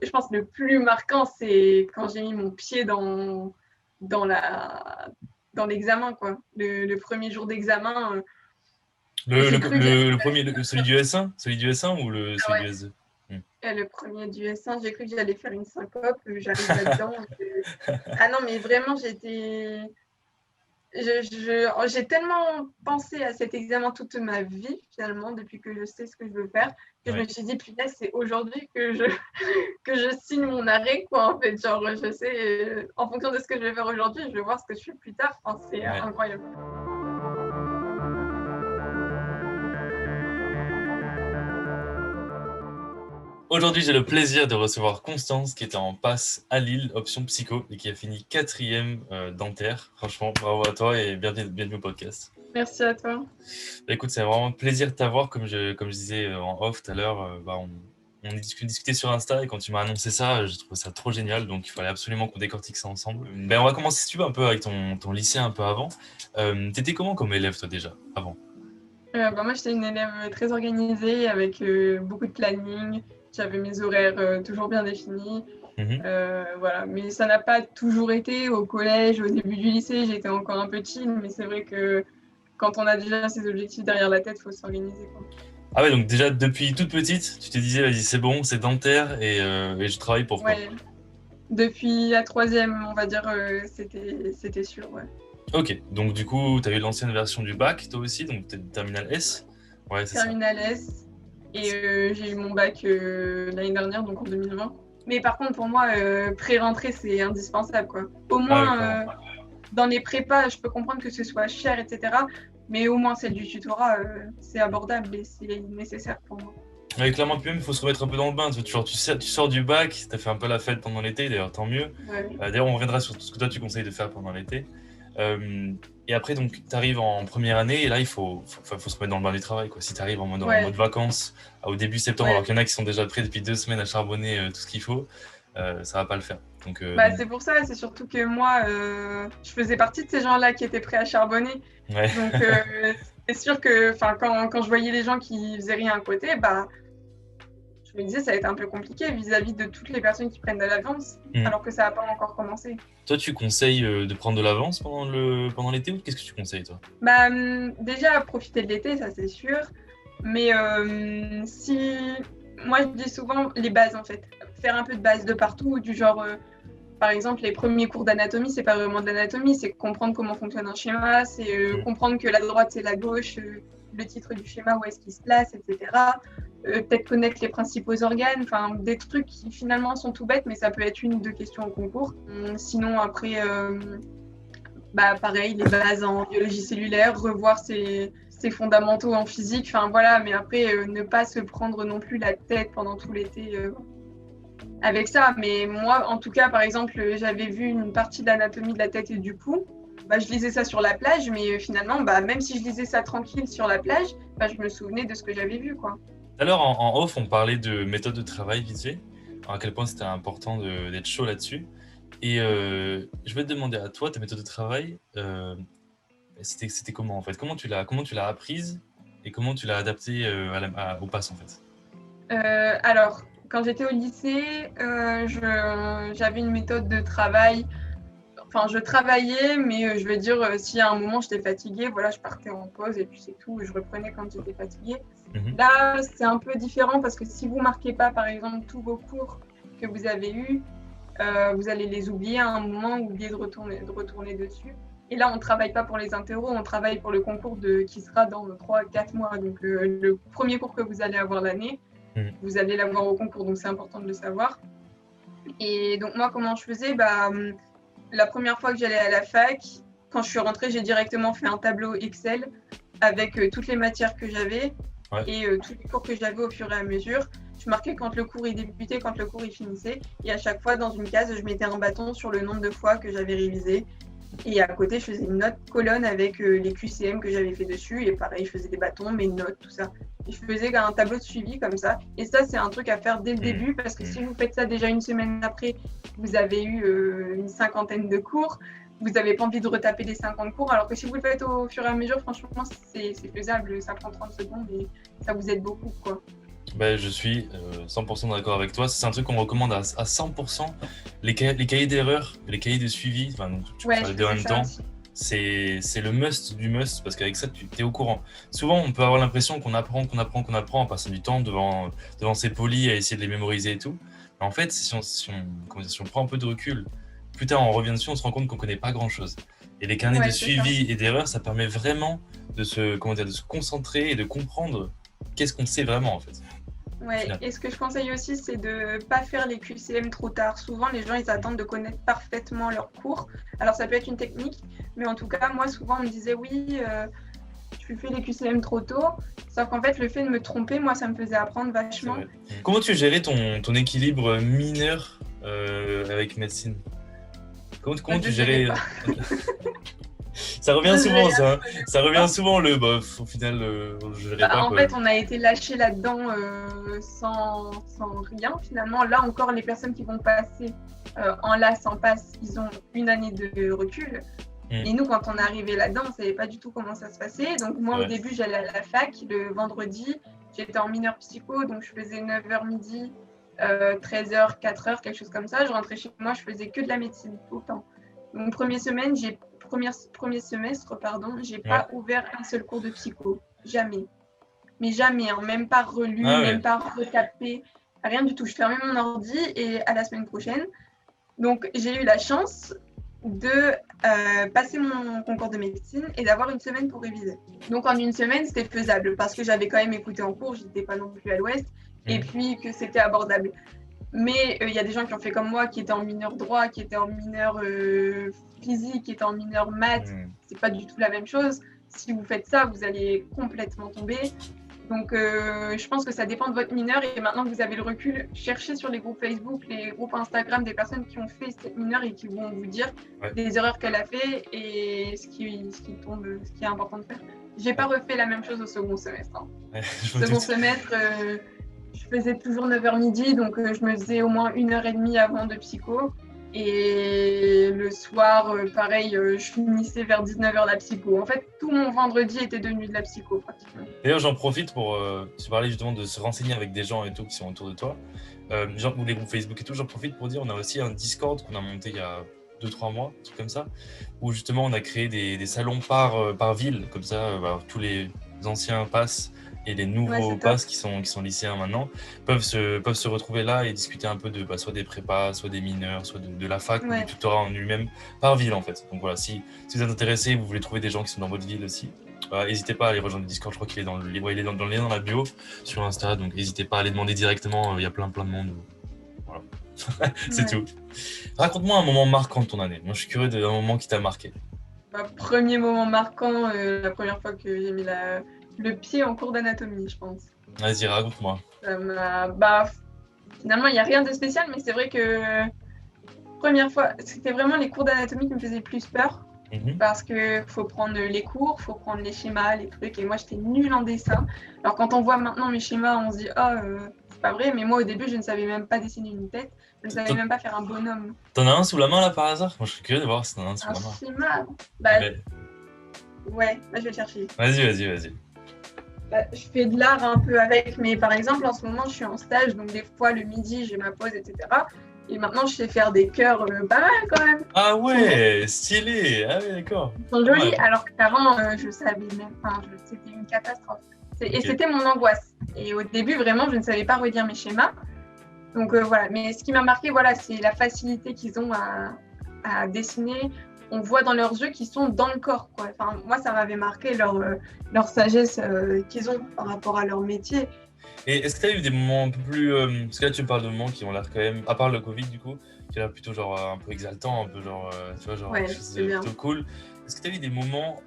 Je pense que le plus marquant, c'est quand j'ai mis mon pied dans l'examen, quoi. Le premier jour d'examen, j'ai cru que Le premier, celui du S1? Celui du S1 ou celui du ouais, S2? Hmm. le premier du S1, j'ai cru que j'allais faire une syncope, j'arrive là-dedans. Ah non, mais vraiment, j'ai tellement pensé à cet examen toute ma vie, finalement, depuis que je sais ce que je veux faire, que je me Ouais. suis dit, putain, c'est aujourd'hui que je signe mon arrêt, quoi, en fait. Genre, je sais, en fonction de ce que je vais faire aujourd'hui, je vais voir ce que je fais plus tard. Enfin, c'est Ouais. incroyable. Aujourd'hui, j'ai le plaisir de recevoir Constance qui était en passe à Lille, option psycho, et qui a fini 4e dentaire. Franchement, bravo à toi et bienvenue au podcast. Merci à toi. Bah, écoute, c'est vraiment un plaisir de t'avoir. Comme je disais en off tout à l'heure, on discutait sur Insta et quand tu m'as annoncé ça, j'ai trouvé ça trop génial. Donc il fallait absolument qu'on décortique ça ensemble. Ben, on va commencer, si tu veux, un peu avec ton lycée un peu avant. T'étais comment comme élève, toi, déjà, avant? Moi, j'étais une élève très organisée, avec beaucoup de planning. J'avais mes horaires toujours bien définis. Mhm. Voilà. Mais ça n'a pas toujours été au collège, au début du lycée. J'étais encore un peu chill, mais c'est vrai que quand on a déjà ses objectifs derrière la tête, il faut s'organiser, quoi. Ah ouais, donc déjà depuis toute petite, tu te disais, vas-y, c'est bon, c'est dentaire et je travaille pour quoi? Ouais, depuis la troisième, on va dire, c'était sûr, ouais. Ok, donc du coup, tu as eu l'ancienne version du bac, toi aussi, donc t'es terminal S? Ouais, c'est ça. Terminale S, et j'ai eu mon bac l'année dernière, donc en 2020. Mais par contre, pour moi, pré-rentrée, c'est indispensable, quoi. Au Ah oui, moins, clairement. dans les prépas, je peux comprendre que ce soit cher, etc. Mais au moins, celle du tutorat, c'est abordable et c'est nécessaire pour moi. Oui, clairement, puis même, il faut se remettre un peu dans le bain. Tu sors du bac, tu as fait un peu la fête pendant l'été, d'ailleurs, tant mieux. Ouais. D'ailleurs, on reviendra sur tout ce que toi, tu conseilles de faire pendant l'été. Euh, et après, donc, tu arrives en première année, et là, faut se remettre dans le bain du travail, quoi. Si tu arrives en Ouais, mode vacances au début septembre, alors ouais. qu'il y en a qui sont déjà prêts depuis 2 semaines à charbonner tout ce qu'il faut, ça va pas le faire. Bah, c'est pour ça, c'est surtout que moi, je faisais partie de ces gens-là qui étaient prêts à charbonner. Ouais. Donc, c'est sûr que quand je voyais les gens qui faisaient rien à côté, bah, je me disais ça va être un peu compliqué vis-à-vis de toutes les personnes qui prennent de l'avance, Hmm. alors que ça n'a pas encore commencé. Toi, tu conseilles de prendre de l'avance pendant l'été ou qu'est-ce que tu conseilles, toi? Bah, déjà, profiter de l'été, ça c'est sûr. Mais si. Moi, je dis souvent les bases en fait. Faire un peu de base de partout, du genre. Par exemple, les premiers cours d'anatomie, c'est pas vraiment de l'anatomie, c'est comprendre comment fonctionne un schéma, c'est Hmm. comprendre que la droite c'est la gauche, le titre du schéma, où est-ce qu'il se place, etc. Peut-être connaître les principaux organes, enfin des trucs qui finalement sont tout bêtes, mais ça peut être une ou deux questions au concours. Sinon, après, bah, pareil, les bases en biologie cellulaire, revoir ses fondamentaux en physique, enfin voilà, mais après, ne pas se prendre non plus la tête pendant tout l'été avec ça. Mais moi, en tout cas, par exemple, j'avais vu une partie de l'anatomie de la tête et du cou. Bah, je lisais ça sur la plage, mais finalement, bah, même si je lisais ça tranquille sur la plage, bah, je me souvenais de ce que j'avais vu, quoi. Tout à l'heure, en off, on parlait de méthode de travail vite fait, à quel point c'était important d'être chaud là-dessus. Et je vais te demander à toi, ta méthode de travail, c'était comment en fait? Comment tu l'as apprise et comment tu l'as adaptée au pass en fait? Alors, quand j'étais au lycée, j'avais une méthode de travail. Enfin, je travaillais, mais je veux dire, si à un moment j'étais fatiguée, voilà, je partais en pause et puis c'est tout. Je reprenais quand j'étais fatiguée. Mhm. Là, c'est un peu différent parce que si vous marquez pas, par exemple, tous vos cours que vous avez eus, vous allez les oublier à un moment, oublier de retourner dessus. Et là, on ne travaille pas pour les interros, on travaille pour le concours qui sera dans 3-4 mois. Donc, le premier cours que vous allez avoir l'année, Mhm. vous allez l'avoir au concours, donc c'est important de le savoir. Et donc, moi, comment je faisais, bah, la première fois que j'allais à la fac, quand je suis rentrée, j'ai directement fait un tableau Excel avec toutes les matières que j'avais Ouais. et tous les cours que j'avais au fur et à mesure. Je marquais quand le cours il débutait, quand le cours il finissait. Et à chaque fois, dans une case, je mettais un bâton sur le nombre de fois que j'avais révisé. Et à côté, je faisais une autre colonne avec les QCM que j'avais fait dessus. Et pareil, je faisais des bâtons, mes notes, tout ça. Et je faisais un tableau de suivi comme ça. Et ça, c'est un truc à faire dès le Mhm. début parce que si Mhm. vous faites ça déjà une semaine après, vous avez eu une cinquantaine de cours. Vous n'avez pas envie de retaper les 50 cours. Alors que si vous le faites au fur et à mesure, franchement, c'est faisable. Ça prend 30 secondes et ça vous aide beaucoup, quoi. Ben, je suis 100% d'accord avec toi. C'est un truc qu'on recommande à 100%. Les cahiers d'erreurs, les cahiers de suivi, enfin, donc, tu peux Ouais, faire je les deux en faisais même ça temps. aussi. C'est le must du must parce qu'avec ça, tu es au courant. Souvent, on peut avoir l'impression qu'on apprend en passant du temps devant ses polis à essayer de les mémoriser et tout. Mais en fait, si on prend un peu de recul, plus tard on revient dessus, on se rend compte qu'on connaît pas grand-chose. Et les carnets de Ouais, c'est ça. suivi et d'erreurs, ça permet vraiment de se concentrer et de comprendre qu'est-ce qu'on sait vraiment en fait. Au Ouais, final. et ce que je conseille aussi, c'est de pas faire les QCM trop tard. Souvent, les gens, ils attendent de connaître parfaitement leur cours. Alors, ça peut être une technique, mais en tout cas, moi, souvent, on me disait, oui, tu fais les QCM trop tôt. Sauf qu'en fait, le fait de me tromper, moi, ça me faisait apprendre C'est vachement. vrai. Comment tu gérais ton équilibre mineur avec médecine? Comment Je tu gérais gérais pas. Ça revient Je souvent, gérais ça. Hein. Ça absolument revient pas. souvent le bof. Au final, je gérais Bah, pas en quoi. fait, on a été lâchés là-dedans sans rien. Finalement, là encore, les personnes qui vont passer en LAS, en passe, ils ont une année de recul. Et nous, quand on est arrivé là-dedans, on ne savait pas du tout comment ça se passait. Donc, moi, au Ouais. début, j'allais à la fac le vendredi. J'étais en mineur psycho, donc je faisais 9h midi, 13h, 4h, quelque chose comme ça. Je rentrais chez moi, je faisais que de la médecine tout le temps. Donc, premier semestre, j'ai Ouais. pas ouvert un seul cours de psycho. Jamais. Mais jamais, hein, même pas relu, Ah même ouais. pas retapé, rien du tout. Je fermais mon ordi et à la semaine prochaine. Donc, j'ai eu la chance de passer mon concours de médecine et d'avoir une semaine pour réviser. Donc, en une semaine, c'était faisable parce que j'avais quand même écouté en cours, j'étais pas non plus à l'ouest, et puis que c'était abordable. Mais il y a des gens qui ont fait comme moi, qui étaient en mineur droit, qui étaient en mineur physique, qui étaient en mineur maths. C'est pas du tout la même chose. Si vous faites ça, vous allez complètement tomber. Donc, je pense que ça dépend de votre mineur. Et maintenant que vous avez le recul, cherchez sur les groupes Facebook, les groupes Instagram des personnes qui ont fait cette mineure et qui vont vous dire les erreurs qu'elle a fait et ce qui est important de faire. J'ai pas refait la même chose au second semestre. Hein. Ouais, Second semestre, je faisais toujours 9h midi, donc je me faisais au moins 1h30 avant de psycho. Et le soir, pareil, je finissais vers 19h la psycho. En fait, tout mon vendredi était devenu de la psycho, pratiquement. D'ailleurs, j'en profite pour te parler justement de se renseigner avec des gens et tout qui sont autour de toi. Genre, ou les groupes Facebook et tout, j'en profite pour dire on a aussi un Discord qu'on a monté il y a 2-3 mois, un truc comme ça, où justement on a créé des salons par ville, comme ça tous les anciens passes et les nouveaux passes qui sont lycéens maintenant peuvent se retrouver là et discuter un peu de soit des prépas, soit des mineurs, soit de la fac ou du tutorat en lui-même par ville en fait. Donc voilà, si vous êtes intéressé, vous voulez trouver des gens qui sont dans votre ville aussi, n'hésitez pas à aller rejoindre le Discord, je crois qu'il est dans le lien dans la bio sur Insta, donc n'hésitez pas à aller demander directement, il y a plein de monde. Voilà. C'est tout. Raconte-moi un moment marquant de ton année. Moi je suis curieux d'un moment qui t'a marqué. Premier moment marquant, la première fois que j'ai mis le pied en cours d'anatomie, je pense. Vas-y, raconte-moi. Finalement, il n'y a rien de spécial, mais c'est vrai que première fois, c'était vraiment les cours d'anatomie qui me faisaient plus peur. Parce qu'il faut prendre les cours, il faut prendre les schémas, les trucs. Et moi, j'étais nulle en dessin. Alors, quand on voit maintenant mes schémas, on se dit « Oh, c'est pas vrai ». Mais moi, au début, je ne savais même pas dessiner une tête. Je ne savais même pas faire un bonhomme. T'en as un sous la main, là, par hasard? Moi, je suis curieux de voir si t'en as un sous la main. Un schéma Ouais, je vais le chercher. Vas-y. Je fais de l'art un peu avec. Mais par exemple, en ce moment, je suis en stage. Donc, des fois, le midi, j'ai ma pause, etc. Et maintenant, je sais faire des cœurs pas mal quand même. Ah ouais, stylé. Ah ouais, d'accord. Ils sont jolis, alors qu'avant, je savais même pas. C'était une catastrophe. Et c'était mon angoisse. Et au début, vraiment, je ne savais pas redire mes schémas. Donc voilà. Mais ce qui m'a marqué, c'est la facilité qu'ils ont à dessiner. On voit dans leurs yeux qu'ils sont dans le corps, quoi. Enfin, moi, ça m'avait marqué leur sagesse qu'ils ont par rapport à leur métier. Et est-ce que tu as eu des moments un peu plus... parce que là, tu me parles de moments qui ont l'air quand même, à part le Covid, du coup, qui ont l'air plutôt genre un peu exaltant, un peu genre, tu vois, genre quelque chose de plutôt cool. Est-ce que tu as eu des moments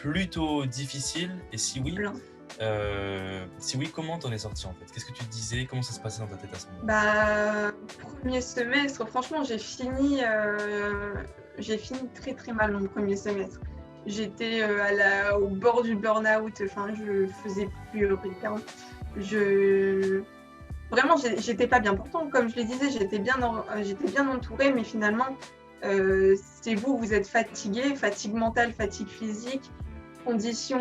plutôt difficiles? Et si oui, comment t'en es sorti en fait? Qu'est-ce que tu te disais? Comment ça se passait dans ta tête à ce moment? Premier semestre, franchement, j'ai fini très très mal mon premier semestre. J'étais au bord du burn-out, enfin, je faisais plus rien. Vraiment, j'étais pas bien. Pourtant, comme je le disais, j'étais bien entourée, mais finalement, c'est vous êtes fatigué, fatigue mentale, fatigue physique, conditions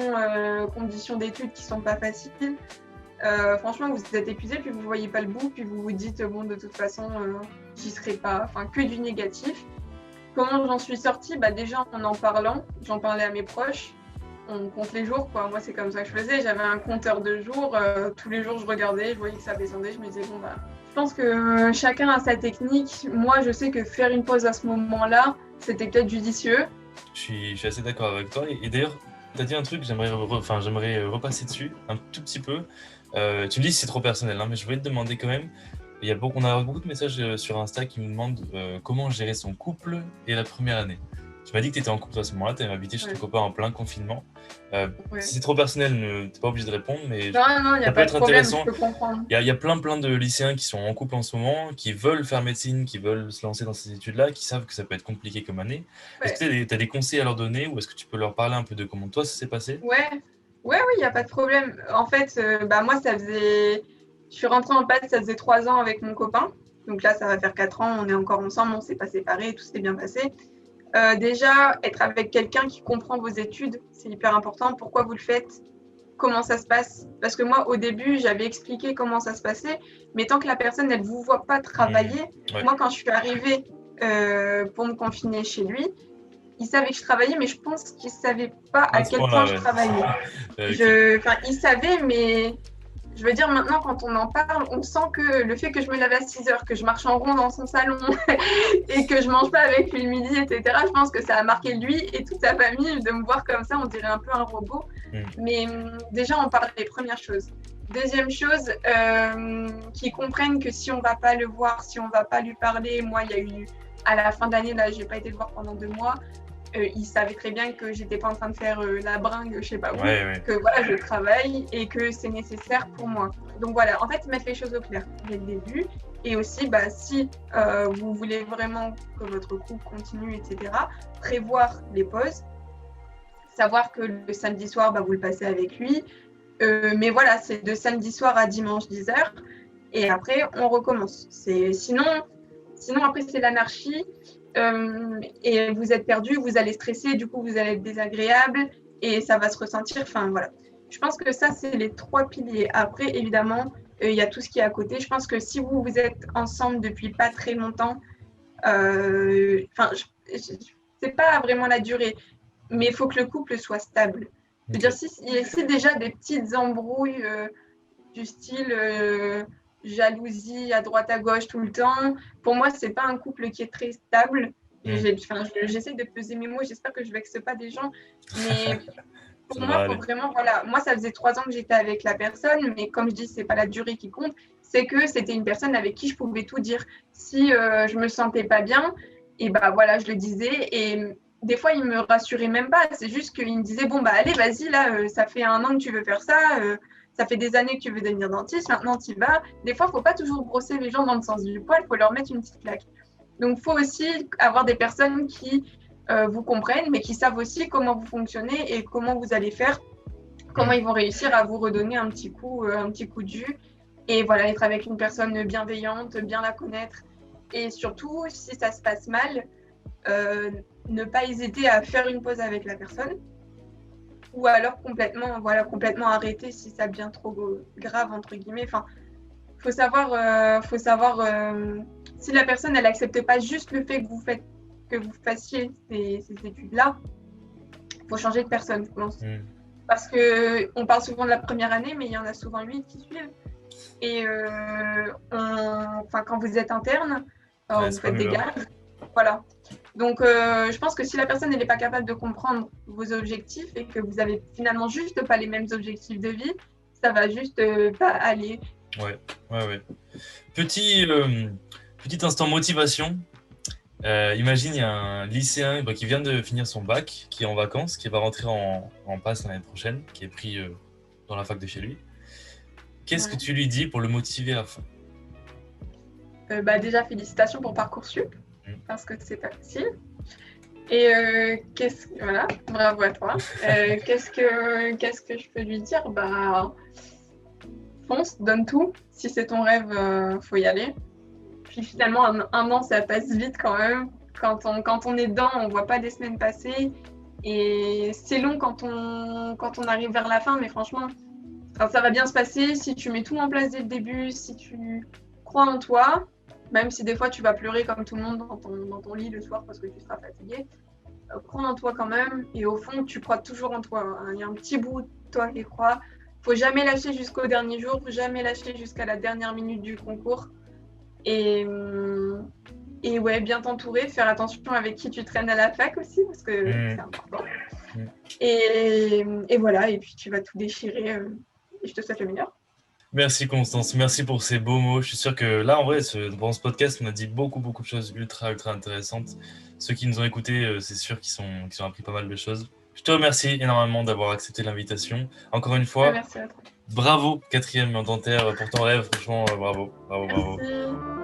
d'études qui sont pas faciles. franchement, vous êtes épuisé, puis vous voyez pas le bout, puis vous vous dites, bon, de toute façon, j'y serai pas, enfin, que du négatif. Comment j'en suis sortie? Déjà, en parlant, j'en parlais à mes proches. On compte les jours, quoi. Moi, c'est comme ça que je faisais. J'avais un compteur de jours. Tous les jours, je regardais, je voyais que ça descendait. Je me disais, bon, je pense que chacun a sa technique. Moi, je sais que faire une pause à ce moment-là, c'était peut-être judicieux. Je suis assez d'accord avec toi. Et d'ailleurs, tu as dit un truc, j'aimerais repasser dessus un tout petit peu. Tu me dis si c'est trop personnel, hein, mais je voulais te demander quand même. On a beaucoup de messages sur Insta qui nous demandent comment gérer son couple et la première année. Tu m'as dit que tu étais en couple à ce moment-là, tu avais habité chez ton copain en plein confinement. Si c'est trop personnel, tu n'es pas obligé de répondre, mais non, il n'y a pas de problème, je peux comprendre. Il y a plein de lycéens qui sont en couple en ce moment, qui veulent faire médecine, qui veulent se lancer dans ces études-là, qui savent que ça peut être compliqué comme année. Est-ce que tu as des conseils à leur donner ou est-ce que tu peux leur parler un peu de comment toi ça s'est passé? Oui, il n'y a pas de problème. En fait, moi, je suis rentrée en PAD, ça faisait 3 ans avec mon copain. Donc là, ça va faire 4 ans, on est encore ensemble, on ne s'est pas séparés, tout s'est bien passé. Déjà, être avec quelqu'un qui comprend vos études, c'est hyper important. Pourquoi vous le faites? Comment ça se passe? Parce que moi, au début, j'avais expliqué comment ça se passait, mais tant que la personne, elle ne vous voit pas travailler, moi, quand je suis arrivée pour me confiner chez lui, il savait que je travaillais, mais je pense qu'il ne savait pas à quel point je travaillais. Il savait, mais je veux dire, maintenant, quand on en parle, on sent que le fait que je me lève à 6 heures, que je marche en rond dans son salon et que je ne mange pas avec lui le midi, etc., je pense que ça a marqué lui et toute sa famille de me voir comme ça, on dirait un peu un robot. Mais déjà, on parle des premières choses. Deuxième chose, qu'ils comprennent que si on ne va pas le voir, si on ne va pas lui parler, moi, il y a eu, à la fin d'année, là, je n'ai pas été le voir pendant 2 mois, il savait très bien que j'étais pas en train de faire la bringue, je sais pas où, que voilà, je travaille et que c'est nécessaire pour moi. Donc voilà, en fait, mettre les choses au clair dès le début. Et aussi, si vous voulez vraiment que votre couple continue, etc., prévoir les pauses, savoir que le samedi soir, vous le passez avec lui. Mais voilà, c'est de samedi soir à dimanche 10h. Et après, on recommence. Sinon, après, c'est l'anarchie. Et vous êtes perdu, vous allez stresser, du coup vous allez être désagréable et ça va se ressentir. Enfin voilà. Je pense que ça c'est les 3 piliers. Après évidemment il y a tout ce qui est à côté. Je pense que si vous êtes ensemble depuis pas très longtemps, c'est pas vraiment la durée, mais il faut que le couple soit stable. C'est-à-dire si déjà des petites embrouilles du style jalousie à droite à gauche tout le temps. Pour moi, c'est pas un couple qui est très stable. J'essaie de peser mes mots, j'espère que je vexe pas des gens. Mais pour moi, faut vraiment, voilà. Moi, ça faisait 3 ans que j'étais avec la personne, mais comme je dis, c'est pas la durée qui compte, c'est que c'était une personne avec qui je pouvais tout dire. Si je me sentais pas bien, et voilà, je le disais. Et des fois, il me rassurait même pas. C'est juste qu'il me disait, bon, allez, vas-y, là, ça fait 1 an que tu veux faire ça. Ça fait des années que tu veux devenir dentiste, maintenant tu y vas. Des fois, il ne faut pas toujours brosser les gens dans le sens du poil, il faut leur mettre une petite claque. Donc, il faut aussi avoir des personnes qui vous comprennent, mais qui savent aussi comment vous fonctionnez et comment vous allez faire, comment ils vont réussir à vous redonner un petit coup de jus. Et voilà, être avec une personne bienveillante, bien la connaître. Et surtout, si ça se passe mal, ne pas hésiter à faire une pause avec la personne. Ou alors complètement arrêter si ça devient trop grave, entre guillemets. Enfin, faut savoir si la personne, elle accepte pas juste le fait que vous fassiez ces études-là, faut changer de personne, je pense. Parce qu'on parle souvent de la première année, mais il y en a souvent 8 qui suivent. Et quand vous êtes interne, vous faites des gages. Voilà. Donc, je pense que si la personne n'est pas capable de comprendre vos objectifs et que vous avez finalement juste pas les mêmes objectifs de vie, ça va juste pas aller. Ouais. Petit instant motivation. Imagine, il y a un lycéen qui vient de finir son bac, qui est en vacances, qui va rentrer en passe l'année prochaine, qui est pris dans la fac de chez lui. Qu'est-ce que tu lui dis pour le motiver à fond? Déjà, félicitations pour Parcoursup. Parce que c'est pas facile. Et voilà, bravo à toi. Qu'est-ce que je peux lui dire? Fonce, donne tout. Si c'est ton rêve, faut y aller. Puis finalement, un an, ça passe vite quand même. Quand on est dedans, on voit pas des semaines passer. Et c'est long quand on arrive vers la fin, mais franchement, enfin, ça va bien se passer si tu mets tout en place dès le début, si tu crois en toi, même si des fois tu vas pleurer comme tout le monde dans ton lit le soir parce que tu seras fatigué. Crois en toi quand même, et au fond, tu crois toujours en toi. Hein. Il y a un petit bout de toi qui croit. Faut jamais lâcher jusqu'au dernier jour, jamais lâcher jusqu'à la dernière minute du concours. Et, et ouais, bien t'entourer, faire attention avec qui tu traînes à la fac aussi, parce que c'est important. Et voilà, et puis tu vas tout déchirer. Et je te souhaite le meilleur. Merci Constance, merci pour ces beaux mots. Je suis sûr que là, en vrai, dans ce podcast, on a dit beaucoup de choses ultra intéressantes. Ceux qui nous ont écoutés, c'est sûr qu'ils ont appris pas mal de choses. Je te remercie énormément d'avoir accepté l'invitation. Encore une fois, Merci à toi. bravo, 4e en dentaire pour ton rêve. Franchement, bravo. Merci.